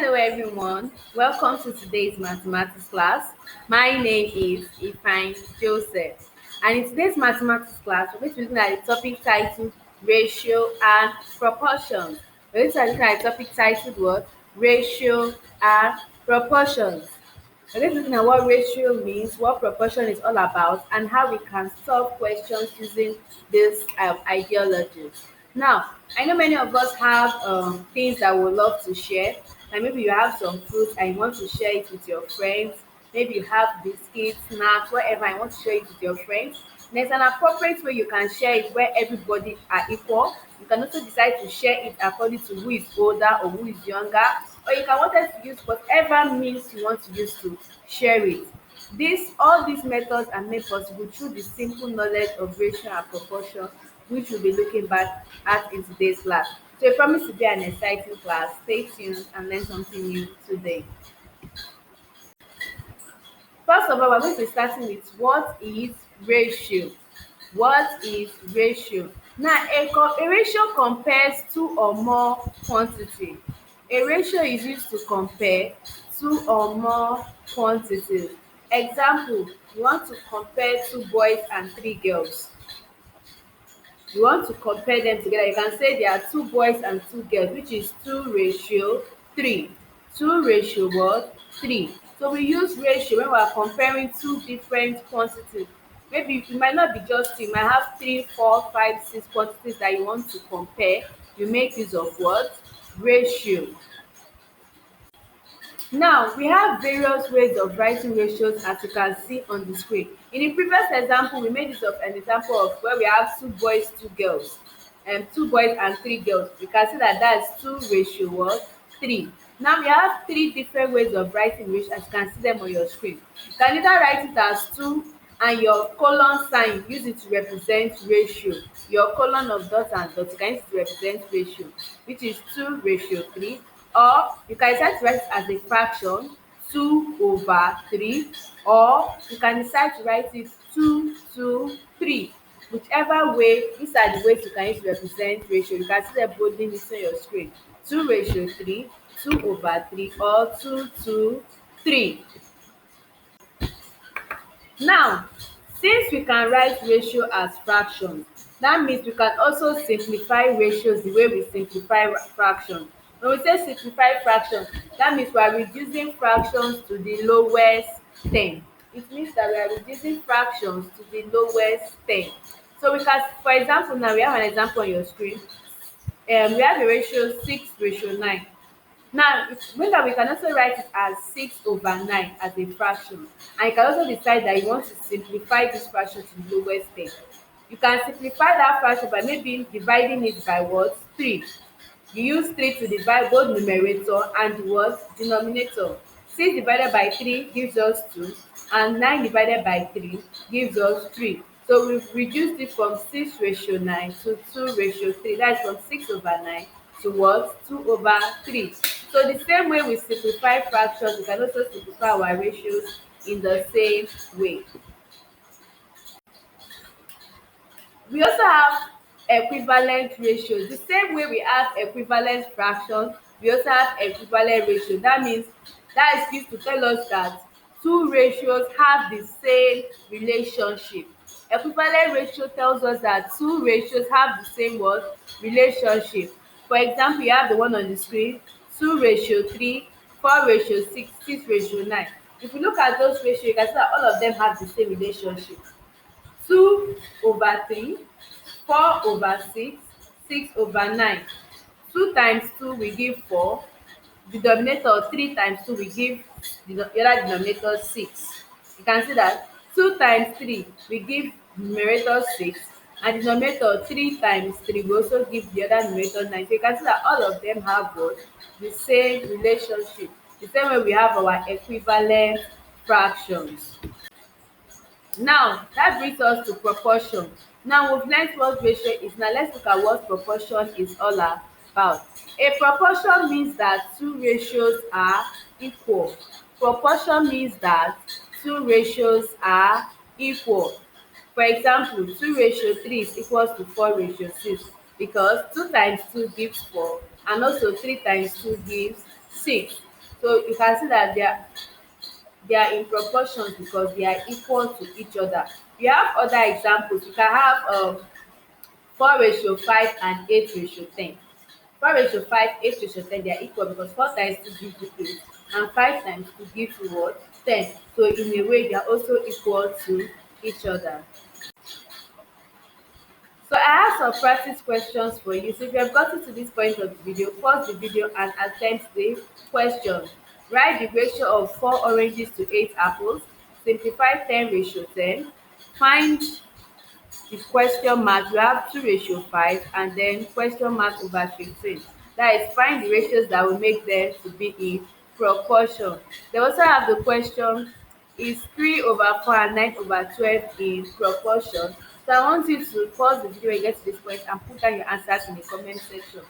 Hello everyone, welcome to today's mathematics class. My name is Ifine Joseph, and in today's mathematics class we're going to be looking at the topic titled ratio and proportions. We're going to be looking at the topic titled what? Ratio and proportions. We're going to be looking at what ratio means, what proportion is all about, and how we can solve questions using this ideology. Now, I know many of us have things that we love to share. Like maybe you have some fruits and you want to share it with your friends. Maybe you have biscuits, snacks, whatever, and you want to share it with your friends. There's an appropriate way you can share it where everybody are equal. You can also decide to share it according to who is older or who is younger, or you can want us to use whatever means you want to use to share it. All these methods are made possible through the simple knowledge of ratio and proportion, which we'll be looking back at in today's class. So I promise to be an exciting class. Stay tuned and learn something new today. First of all, we're going to be starting with what is ratio. What is ratio? Now, a ratio compares two or more quantity. A ratio is used to compare two or more quantities. Example, you want to compare two boys and three girls. You want to compare them together, you can say there are two boys and two girls, which is 2:3. 2:3. So we use ratio when we are comparing two different quantities. Maybe it might not be just two, you might have three, four, five, six quantities that you want to compare. You make use of what? Ratio. Now, we have various ways of writing ratios as you can see on the screen. In the previous example, we made use of an example of where we have two boys, two girls, and two boys and three girls. You can see that that's 2:3. Now, we have three different ways of writing ratio as you can see them on your screen. You can either write it as 2 and your colon sign, use it to represent ratio. Your colon of dot and dot, you can use it to represent ratio, which is 2:3, or you can decide to write it as a fraction, 2/3, or you can decide to write it 2:3. Whichever way, these are the ways you can use to represent ratio. You can see them boldly listed on your screen: 2:3, 2/3, or 2:3. Now, since we can write ratio as fractions, that means we can also simplify ratios the way we simplify fractions. When we say simplify fractions, that means we are reducing fractions to the lowest term. It means that we are reducing fractions to the lowest term. So we can, for example, now we have an example on your screen. We have a ratio 6:9. Now, it means that we can also write it as 6/9 as a fraction. And you can also decide that you want to simplify this fraction to the lowest term. You can simplify that fraction by maybe dividing it by what? 3. You use 3 to divide both numerator and what? Denominator. 6 divided by 3 gives us 2, and 9 divided by 3 gives us 3. So we've reduced it from 6:9 to 2:3. That is from 6/9 to what? 2/3. So the same way we simplify fractions, we can also simplify our ratios in the same way. We also have equivalent ratios. The same way we have equivalent fractions, we also have equivalent ratio. That means that is used to tell us that two ratios have the same relationship. Equivalent ratio tells us that two ratios have the same what? Relationship. For example, you have the one on the screen: 2:3, 4:6, 6:9. If you look at those ratios, you can see that all of them have the same relationship: 2/3, 4/6, 6/9. 2 times 2 will give 4. The denominator 3 times 2 will give the other denominator 6. You can see that 2 times 3 will give numerator 6, and the denominator 3 times 3 will also give the other numerator 9. So you can see that all of them have what? The same relationship. The same way we have our equivalent fractions. Now, that brings us to proportion. Now, we've learned what ratio is. Now, let's look at what proportion is all about. A proportion means that two ratios are equal. Proportion means that two ratios are equal. For example, 2:3 is equals to 4:6 because 2 times 2 gives 4, and also 3 times 2 gives 6. So you can see that they are in proportions because they are equal to each other. You have other examples. You can have 4:5 and 8:10. 4:5, 8:10, they are equal because 4 times 2 gives you 8 and 5 times 2 gives you what? 10. So in a way, they are also equal to each other. So I have some practice questions for you. So if you have gotten to this point of the video, pause the video and attempt the question. Write the ratio of 4 oranges to 8 apples. Simplify 10:10. Find the question mark. You have 2:5 and then question mark over 15. That is, find the ratios that will make them to be in proportion. They also have the question, is 3/4 and 9/12 in proportion? So I want you to pause the video and get to this point and put down your answers in the comment section.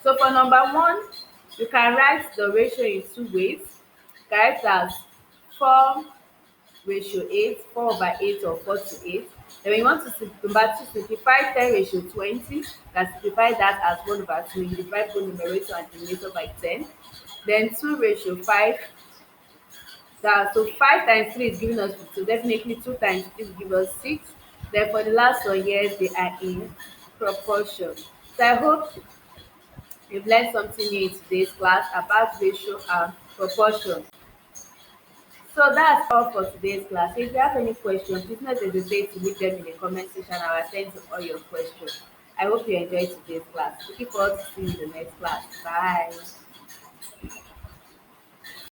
So for number one, you can write the ratio in two ways. You can write as 4:8, 4/8 or 4:8. Then when you want to number two, simplify 10:20. You can simplify that as 1/2. You divide both numerator and denominator by 10. Then 2:5. That so 5 times 3 is giving us 2. So definitely 2 times 3 will give us 6. Then for the last one, yes, they are in proportion. So I hope you've learned something new in today's class about ratio and proportion. So that's all for today's class. If you have any questions, please don't hesitate to leave them in the comment section. I will attend to all your questions. I hope you enjoyed today's class. Looking forward to seeing you in the next class. Bye.